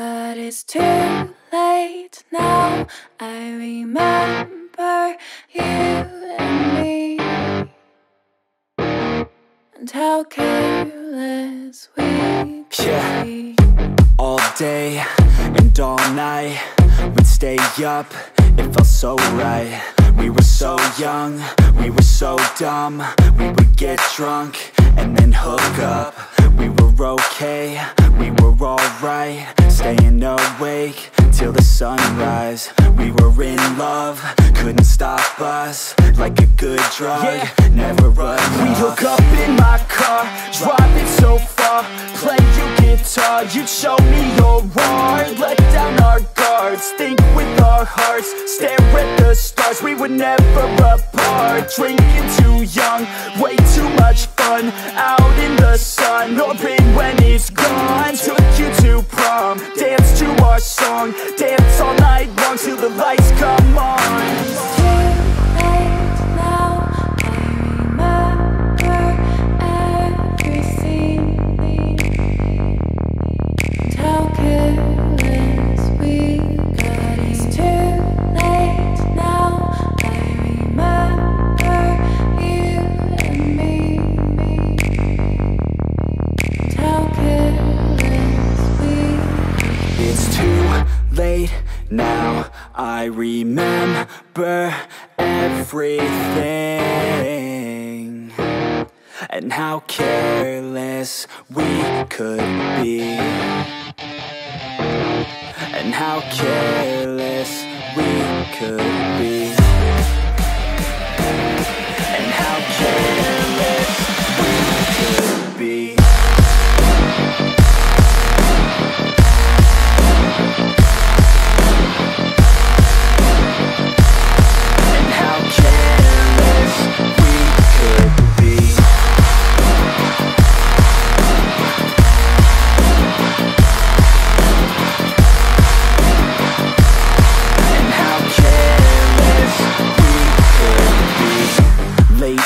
But it's too late now. I remember you and me, and how careless we could be. All day and all night, we'd stay up, it felt so right. We were so young, we were so dumb. We would get drunk and then hook up. We were okay, we were alright, staying awake till the sunrise. We were in love, couldn't stop us, like a good drug, never enough. We'd hook up in my car, driving so far, play you guitar, you'd show me your art, let down our guards, think with our hearts, stare at the stars. We were never apart, drinking too young, way too much fun, out in the sun, or rain when it's gone. Took you to prom, dance to our song, dance all night long till the lights come on. It's too late now. I remember everything, and how careless we got. It's too late now. I remember you and me, and how careless we got. It's too late now, I remember everything, and how careless we could be, and how careless we could be, and how careless we could be.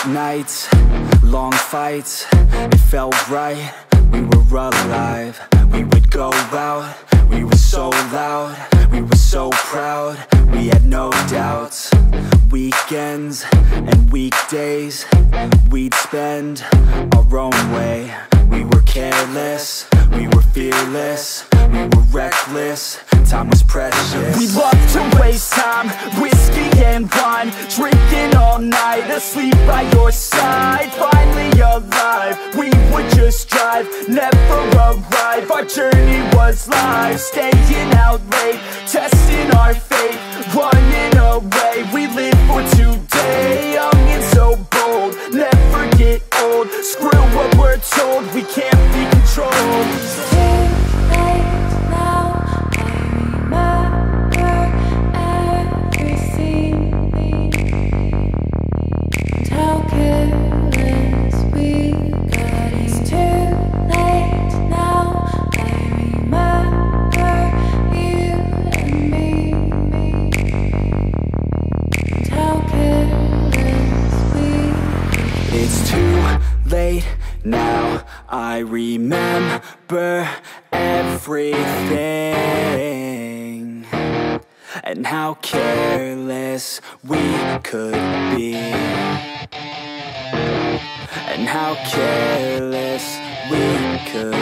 Nights, long fights, it felt right, we were alive. We would go out, we were so loud, we were so proud, we had no doubts. Weekends and weekdays, we'd spend our own way. We were careless, we were fearless, we were reckless, time was precious. We loved to waste time, whiskey and wine, drinking all night, asleep by your side. Finally alive, we would just drive, never arrive. Our journey was live, staying out late, testing our fate, running away. We live for today, young and so bold, never get old. Screw what we're told, we can't be controlled. It's too late now. I remember everything, and how careless we got. It's too late now. I remember you and me, and how careless we got. It's too late now, I remember everything, and how careless we could be, and how careless we could